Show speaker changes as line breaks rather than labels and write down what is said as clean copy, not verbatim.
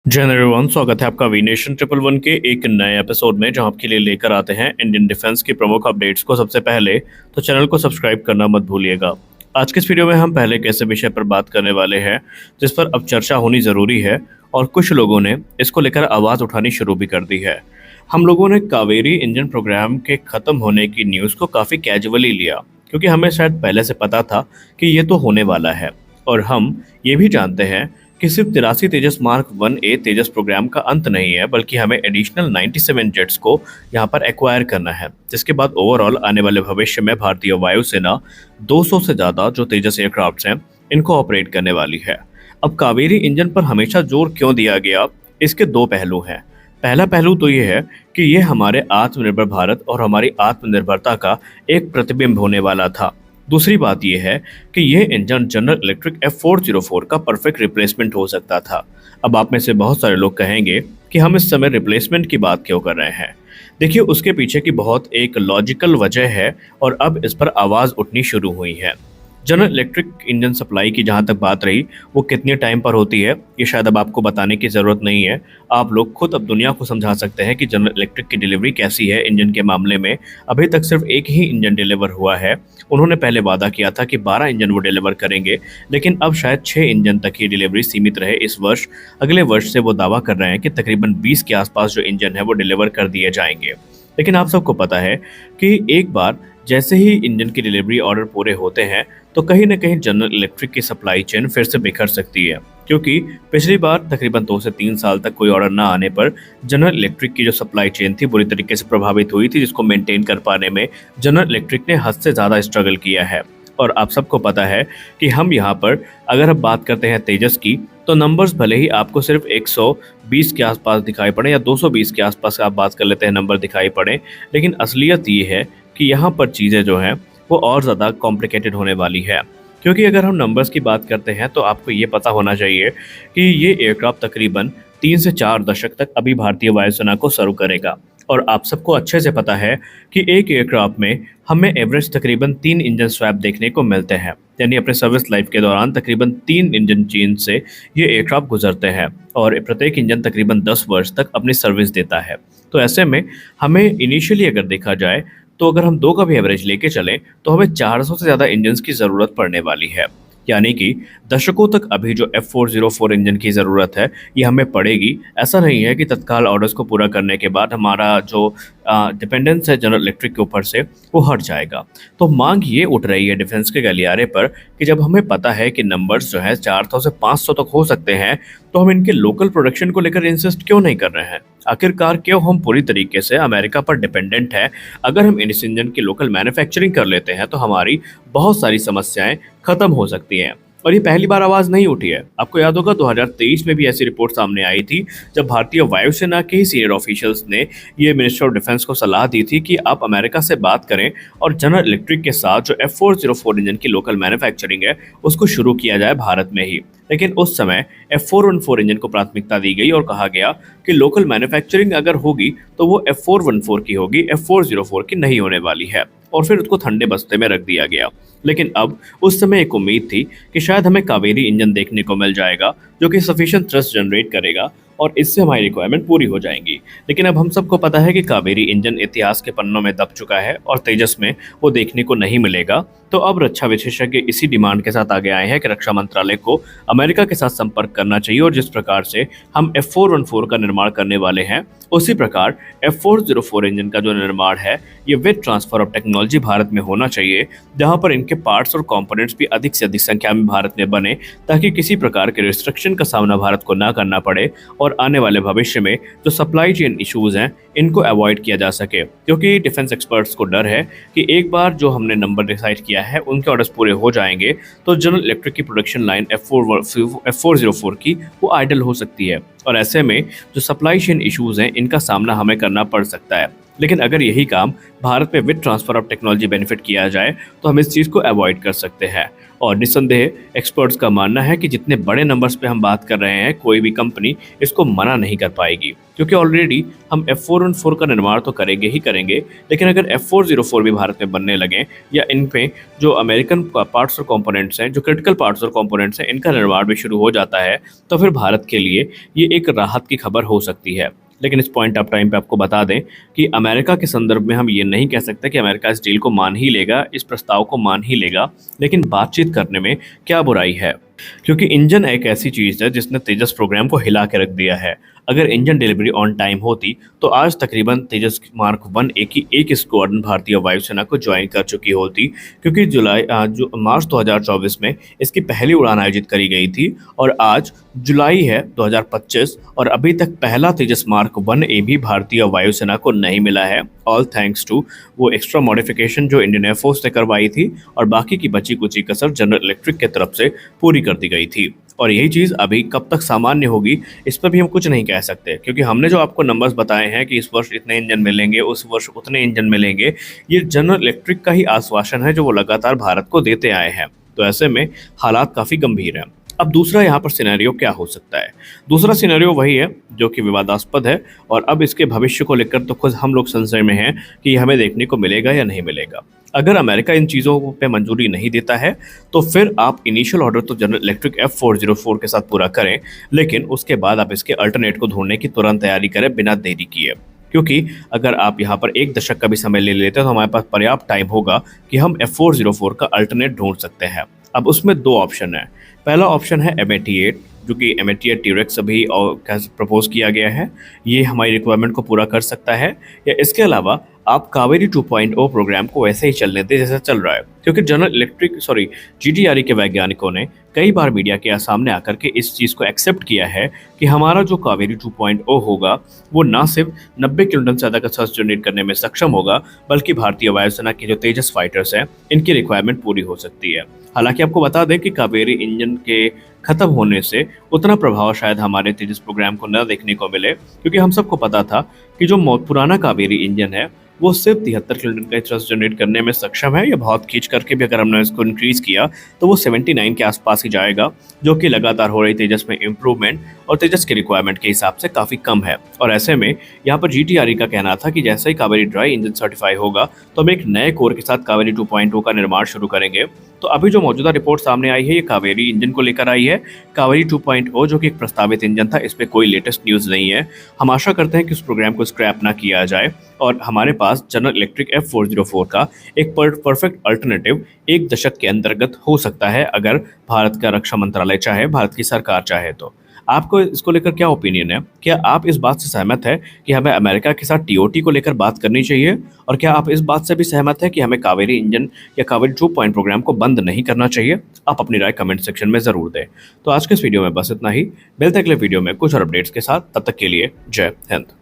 जय हिंद एवरीवन, स्वागत है आपका वी नेशन 111 के एक नए एपिसोड में, जहां आपके लिए लेकर आते हैं इंडियन डिफेंस की प्रमुख अपडेट्स को सबसे पहले। तो चैनल को सब्सक्राइब करना मत भूलिएगा। आज के इस वीडियो में हम पहले एक ऐसे विषय पर बात करने वाले हैं जिस पर अब चर्चा होनी ज़रूरी है और कुछ लोगों ने इसको लेकर आवाज़ उठानी शुरू भी कर दी है। हम लोगों ने कावेरी इंजन प्रोग्राम के ख़त्म होने की न्यूज़ को काफ़ी कैजुअली लिया, क्योंकि हमें शायद पहले से पता था कि ये तो होने वाला है। और हम ये भी जानते हैं कि सिर्फ 83 तेजस मार्क 1A तेजस प्रोग्राम का अंत नहीं है, बल्कि हमें एडिशनल 97 जेट्स को यहाँ पर एक्वायर करना है, जिसके बाद ओवरऑल आने वाले भविष्य में भारतीय वायुसेना 200 से ज़्यादा जो तेजस एयरक्राफ्ट्स हैं इनको ऑपरेट करने वाली है। अब कावेरी इंजन पर हमेशा जोर क्यों दिया गया, इसके दो पहलू हैं। पहला पहलू तो ये है कि ये हमारे आत्मनिर्भर भारत और हमारी आत्मनिर्भरता का एक प्रतिबिंब होने वाला था। दूसरी बात यह है कि यह इंजन जनरल इलेक्ट्रिक F404 का परफेक्ट रिप्लेसमेंट हो सकता था। अब आप में से बहुत सारे लोग कहेंगे कि हम इस समय रिप्लेसमेंट की बात क्यों कर रहे हैं। देखिए, उसके पीछे की बहुत एक लॉजिकल वजह है और अब इस पर आवाज़ उठनी शुरू हुई है। जनरल इलेक्ट्रिक इंजन सप्लाई की जहाँ तक बात रही, वो कितने टाइम पर होती है ये शायद अब आपको बताने की ज़रूरत नहीं है। आप लोग खुद अब दुनिया को समझा सकते हैं कि जनरल इलेक्ट्रिक की डिलीवरी कैसी है। इंजन के मामले में अभी तक सिर्फ एक ही इंजन डिलीवर हुआ है। उन्होंने पहले वादा किया था कि 12 इंजन वो डिलीवर करेंगे, लेकिन अब शायद 6 इंजन तक ही डिलीवरी सीमित रहे इस वर्ष। अगले वर्ष से वो दावा कर रहे हैं कि तकरीबन 20 के आसपास जो इंजन है वो डिलीवर कर दिए जाएंगे। लेकिन आप सबको पता है कि एक बार जैसे ही इंजन की डिलीवरी ऑर्डर पूरे होते हैं तो कहीं ना कहीं जनरल इलेक्ट्रिक की सप्लाई चेन फिर से बिखर सकती है, क्योंकि पिछली बार तकरीबन 2 से 3 साल तक कोई ऑर्डर ना आने पर जनरल इलेक्ट्रिक की जो सप्लाई चेन थी बुरी तरीके से प्रभावित हुई थी, जिसको मेंटेन कर पाने में जनरल इलेक्ट्रिक ने हद से ज़्यादा स्ट्रगल किया है। और आप सबको पता है कि हम यहाँ पर अगर हम बात करते हैं तेजस की, तो नंबर्स भले ही आपको सिर्फ 120 के आसपास दिखाई पड़े या 220 के आसपास आप बात कर लेते हैं नंबर दिखाई पड़े, लेकिन असलियत ये है कि यहाँ पर चीज़ें जो हैं वो और ज़्यादा कॉम्प्लिकेटेड होने वाली है। क्योंकि अगर हम नंबर्स की बात करते हैं तो आपको ये पता होना चाहिए कि ये एयरक्राफ्ट तकरीबन 3 से 4 दशक तक अभी भारतीय वायुसेना को सर्व करेगा। और आप सबको अच्छे से पता है कि एक एयरक्राफ्ट में हमें एवरेज तकरीबन 3 इंजन स्वैप देखने को मिलते हैं, यानी अपने सर्विस लाइफ के दौरान तकरीबन 3 इंजन चेंज से ये एयरक्राफ्ट गुजरते हैं और प्रत्येक इंजन तकरीबन 10 वर्ष तक अपनी सर्विस देता है। तो ऐसे में हमें इनिशियली अगर देखा जाए तो अगर हम 2 का भी एवरेज लेके चलें तो हमें 400 से ज़्यादा इंजन्स की ज़रूरत पड़ने वाली है। यानी कि दशकों तक अभी जो F404 इंजन की ज़रूरत है ये हमें पड़ेगी। ऐसा नहीं है कि तत्काल ऑर्डर्स को पूरा करने के बाद हमारा जो डिपेंडेंस है जनरल इलेक्ट्रिक के ऊपर से वो हट जाएगा। तो मांग ये उठ रही है डिफेंस के गलियारे पर कि जब हमें पता है कि नंबर्स जो है 400 से 500 तक हो सकते हैं, तो हम इनके लोकल प्रोडक्शन को लेकर इंसिस्ट क्यों नहीं कर रहे हैं। आखिरकार क्यों हम पूरी तरीके से अमेरिका पर डिपेंडेंट है। अगर हम इस इंजन की लोकल मैन्युफैक्चरिंग कर लेते हैं तो हमारी बहुत सारी समस्याएं खत्म हो सकती हैं। और ये पहली बार आवाज़ नहीं उठी है। आपको याद होगा 2023 में भी ऐसी रिपोर्ट सामने आई थी, जब भारतीय वायुसेना के ही सीनियर ऑफिशियल्स ने ये मिनिस्टर ऑफ डिफेंस को सलाह दी थी कि आप अमेरिका से बात करें और जनरल इलेक्ट्रिक के साथ जो F404 इंजन की लोकल मैन्युफैक्चरिंग है उसको शुरू किया जाए भारत में ही। लेकिन उस समय F414 इंजन को प्राथमिकता दी गई और कहा गया कि लोकल मैन्युफैक्चरिंग अगर होगी तो वो F414 की होगी, F404 की नहीं होने वाली है। और फिर उसको ठंडे बस्ते में रख दिया गया। लेकिन अब उस समय एक उम्मीद थी कि शायद हमें कावेरी इंजन देखने को मिल जाएगा जो कि सफिशिएंट थ्रस्ट जनरेट करेगा और इससे हमारी रिक्वायरमेंट पूरी हो जाएंगी। लेकिन अब हम सबको पता है कि कावेरी इंजन इतिहास के पन्नों में दब चुका है और तेजस में वो देखने को नहीं मिलेगा। तो अब रक्षा विशेषज्ञ इसी डिमांड के साथ आगे आए हैं कि रक्षा मंत्रालय को अमेरिका के साथ संपर्क करना चाहिए और जिस प्रकार से हम F414 का निर्माण करने वाले हैं उसी प्रकार F404 इंजन का जो निर्माण है ये with transfer of technology Bharat में होना चाहिए, जहां पर इनके पार्ट्स और कंपोनेंट्स भी अधिक से अधिक संख्या में भारत में बने, ताकि किसी प्रकार के रिस्ट्रिक्शन का सामना भारत को ना करना पड़े और आने वाले भविष्य में जो सप्लाई चेन इश्यूज हैं इनको अवॉइड किया जा सके। क्योंकि डिफेंस एक्सपर्ट्स को डर है कि एक बार जो हमने नंबर डिसाइड किया है उनके ऑर्डर्स पूरे हो जाएंगे तो जनरल इलेक्ट्रिक की प्रोडक्शन लाइन F404 की वो आइडल हो सकती है और ऐसे में जो सप्लाई चेन इश्यूज हैं इनका सामना हमें करना पड़ सकता है। लेकिन अगर यही काम भारत में with transfer of technology benefit किया जाए तो हम इस चीज़ को अवॉइड कर सकते हैं। और निस्संदेह एक्सपर्ट्स का मानना है कि जितने बड़े नंबर्स पे हम बात कर रहे हैं, कोई भी कंपनी इसको मना नहीं कर पाएगी, क्योंकि ऑलरेडी हम F414 का निर्माण तो करेंगे ही करेंगे, लेकिन अगर F404 भी भारत में बनने लगे या इन पे जो अमेरिकन पार्ट्स और कंपोनेंट्स हैं, जो क्रिटिकल पार्ट्स और कंपोनेंट्स हैं, इनका निर्माण भी शुरू हो जाता है, तो फिर भारत के लिए ये एक राहत की खबर हो सकती है। लेकिन इस पॉइंट ऑफ टाइम पे आपको बता दें कि अमेरिका के संदर्भ में हम ये नहीं कह सकते कि अमेरिका इस डील को मान ही लेगा, इस प्रस्ताव को मान ही लेगा, लेकिन बातचीत करने में क्या बुराई है, क्योंकि इंजन एक ऐसी चीज़ है जिसने तेजस प्रोग्राम को हिला के रख दिया है। अगर इंजन डिलीवरी ऑन टाइम होती तो आज तकरीबन तेजस मार्क 1A की एक स्क्वाड्रन भारतीय वायुसेना को ज्वाइन कर चुकी होती, क्योंकि मार्च 2024 में इसकी पहली उड़ान आयोजित करी गई थी और आज जुलाई है 2025 और अभी तक पहला तेजस मार्क 1A भी भारतीय वायुसेना को नहीं मिला है, ऑल थैंक्स टू वो एक्स्ट्रा मॉडिफिकेशन जो इंडियन एयरफोर्स ने करवाई थी और बाकी की बची कुची कसर जनरल इलेक्ट्रिक की तरफ से पूरी कर दी गई थी। और यही चीज़ अभी कब तक सामान्य होगी इस पर भी हम कुछ नहीं कह सकते, क्योंकि हमने जो आपको नंबर्स बताए हैं कि इस वर्ष इतने इंजन मिलेंगे, उस वर्ष उतने इंजन मिलेंगे, ये जनरल इलेक्ट्रिक का ही आश्वासन है जो वो लगातार भारत को देते आए हैं। तो ऐसे में हालात काफ़ी गंभीर हैं। अब दूसरा यहाँ पर सिनेरियो क्या हो सकता है? दूसरा सिनेरियो वही है जो कि विवादास्पद है और अब इसके भविष्य को लेकर तो खुद हम लोग संशय में हैं कि हमें देखने को मिलेगा या नहीं मिलेगा। अगर अमेरिका इन चीज़ों पे मंजूरी नहीं देता है तो फिर आप इनिशियल ऑर्डर तो जनरल इलेक्ट्रिक F404 के साथ पूरा करें, लेकिन उसके बाद आप इसके अल्टरनेट को ढूंढने की तुरंत तैयारी करें बिना देरी किए, क्योंकि अगर आप यहाँ पर एक दशक का भी समय ले लेते हैं तो हमारे पास पर्याप्त टाइम होगा कि हम F404 का अल्टरनेट ढूंढ सकते हैं। अब उसमें दो ऑप्शन है। पहला ऑप्शन है M88, जो कि M88 T-Rex अभी और प्रपोज किया गया है, ये हमारी रिक्वायरमेंट को पूरा कर सकता है, या इसके अलावा आप कावेरी 2.0 प्रोग्राम को वैसे ही चलने दें जैसे चल रहा है, क्योंकि GTRE के वैज्ञानिकों ने कई बार मीडिया के सामने आकर के इस चीज़ को एक्सेप्ट किया है कि हमारा जो कावेरी 2.0 होगा वो ना सिर्फ 90 किलोटन से ज़्यादा का थ्रस्ट जनरेट करने में सक्षम होगा, बल्कि भारतीय वायुसेना के जो तेजस फाइटर्स हैं इनकी रिक्वायरमेंट पूरी हो सकती है। हालांकि आपको बता दें कि कावेरी इंजन के खत्म होने से उतना प्रभाव शायद हमारे तेजस प्रोग्राम को न देखने को मिले, क्योंकि हम सबको पता था कि जो पुराना कावेरी इंजन है वो सिर्फ 73 किलोटन का थ्रस्ट जनरेट करने में सक्षम है, या बहुत खींच करके भी अगर हमने इसको इंक्रीज किया तो वो 79 के आसपास ही जाएगा, जो कि लगातार हो रही तेजस में इम्प्रूवमेंट और तेजस के रिक्वायरमेंट के हिसाब से काफ़ी कम है। और ऐसे में यहाँ पर GTRE का कहना था कि जैसे ही कावेरी ड्राई इंजन सर्टिफाई होगा तो हम एक नए कोर के साथ कावेरी 2.0 का निर्माण शुरू करेंगे। तो अभी जो मौजूदा रिपोर्ट सामने आई है ये कावेरी इंजन को लेकर आई है। कावेरी 2.0 जो कि एक प्रस्तावित इंजन था, इस पर कोई लेटेस्ट न्यूज़ नहीं है। हम आशा करते हैं कि उस प्रोग्राम को स्क्रैप ना किया जाए और हमारे पास जनरल इलेक्ट्रिक F404 का एक परफेक्ट अल्टरनेटिव एक दशक के अंतर्गत हो सकता है, अगर भारत का रक्षा मंत्रालय चाहे, भारत की सरकार चाहे तो। आपको इसको लेकर क्या ओपिनियन है? क्या आप इस बात से सहमत है कि हमें अमेरिका के साथ TOT को लेकर बात करनी चाहिए, और क्या आप इस बात से भी सहमत है कि हमें कावेरी इंजन या कावेरी 2 प्रोग्राम को बंद नहीं करना चाहिए? आप अपनी राय कमेंट सेक्शन में ज़रूर दें। तो आज के इस वीडियो में बस इतना ही। मिलते हैं अगले वीडियो में कुछ और अपडेट्स के साथ, तब तक के लिए जय हिंद।